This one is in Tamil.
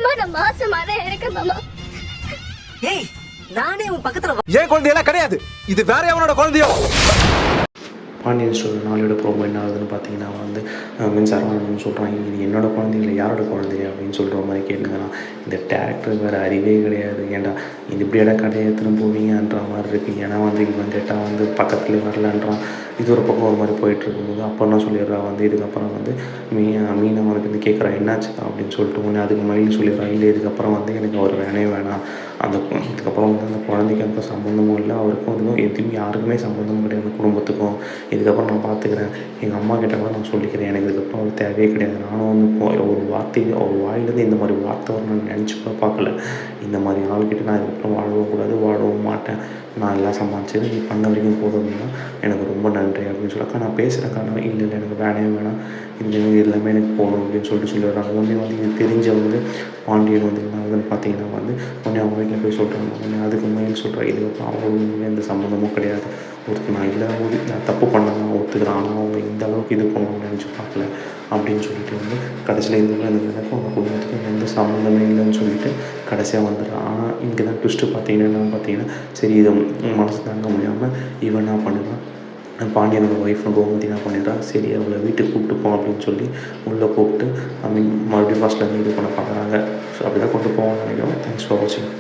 சத்தியமா நான் மாசமாதான் இருக்கேன் மாமா. ஏய், நானே உன் பக்கத்துல ஏன் குழந்தையெல்லாம் கிடையாது, இது வேற எவனோட குழந்தையோ. பாண்டியன் ஸ்டோர் நாளோட ப்ரோமோ என்ன ஆகுதுன்னு பார்த்தீங்கன்னா வந்து மின்சாரம் சொல்கிறாங்க, இது என்னோட குழந்தைங்கள யாரோட குழந்தைங்க அப்படின்னு சொல்கிற மாதிரி கேட்டுங்கன்னா, இந்த டேரக்டர் வேறு அறிவே கிடையாது. ஏன்டா இது இப்படியாடா கடையை எடுத்துன்னு போவீங்கன்ற மாதிரி இருக்குது. ஏன்னா வந்து இவன் கேட்டால் வந்து பக்கத்துலேயே வரலான்றான். இது ஒரு பக்கம் ஒரு மாதிரி போயிட்டுருக்கும்போது அப்போ என்ன சொல்லிடுறா வந்து இதுக்கப்புறம் வந்து மீனை வந்து கேட்குறா என்னாச்சு அப்படின்னு சொல்லிட்டு ஒன்று அதுக்கு மயில் சொல்லிடுறா, இல்லை இதுக்கப்புறம் வந்து எனக்கு அவர் வேணவே வேணாம், அந்த இதுக்கப்புறம் வந்து அந்த குழந்தைக்கு அந்த சம்மந்தமும் இல்லை, அவருக்கும் அதுக்கும் எதுவும் யாருக்குமே சம்மந்தமும் கிடையாது, அந்த குடும்பத்துக்கும். இதுக்கப்புறம் நான் பார்த்துக்கிறேன், எங்கள் அம்மா கிட்ட கூட நான் சொல்லிக்கிறேன், எனக்கு இதுக்கப்புறம் அவர் தேவையே கிடையாது. நானும் வந்து ஒரு வார்த்தை ஒரு வாயிலேருந்து இந்த மாதிரி வார்த்தை வர நான் நினச்சி கூட பார்க்கல. இந்த மாதிரி ஆள்கிட்ட நான் இதுக்கப்புறம் வாழவும் கூடாது, வாழவும் மாட்டேன், நான் எல்லாம் சமாளிச்சது நீ பண்ண வரைக்கும் போதும் அப்படின்னா எனக்கு ரொம்ப நன்றி அப்படின்னு சொல்லி, அக்கா நான் பேசுகிறேன் இல்லை இல்லை எனக்கு வேணவே வேணாம், இந்த எல்லாமே எனக்கு போகணும் அப்படின்னு சொல்லிடுறாங்க. உடனே வந்து இது தெரிஞ்ச வந்து பாண்டியன் வந்து என்ன ஆகுதுன்னு பார்த்தீங்கன்னா வந்து உடனே அவங்க வீட்டில் போய் சொல்கிறாங்க. உடனே அதுக்கு மேல் சொல்கிறேன், இதுக்கப்புறம் அவங்களுக்கு எந்த சம்மந்தமும் கிடையாது, ஒருத்தர் நான் இல்லை நான் தப்பு பண்ணதான் ஒத்துக்கிறேன், ஆனால் அவங்க இந்த அளவுக்கு இது பண்ணணும்னு நினச்சி பார்க்கல அப்படின்னு சொல்லிட்டு வந்து கடைசியில் இந்த எனக்கும் அவங்க குடும்பத்துக்கும் எந்த சம்மந்தமே இல்லைன்னு சொல்லிட்டு கடைசியாக வந்துடுறான். ஆனால் இங்கே தான் ட்விஸ்ட்டு பார்த்தீங்கன்னா சரி இதை மனசு தாங்க முடியாமல் இவன் என்ன பண்ணிடுறான், பாண்டியனோட ஒய்ஃபை கோமதி என்ன பண்ணிடுறா, சரி அவளை வீட்டுக்கு கூப்பிட்டு போவோம் அப்படின்னு சொல்லி உள்ளே கூப்பிட்டு மறுபடியும் ஃபஸ்ட்லேருந்து இது பண்ண பார்க்குறாங்க. ஸோ அப்படி தான் கொண்டு போவோம்னு நினைக்கிறோம். தேங்க்ஸ் ஃபார் வாட்சிங்.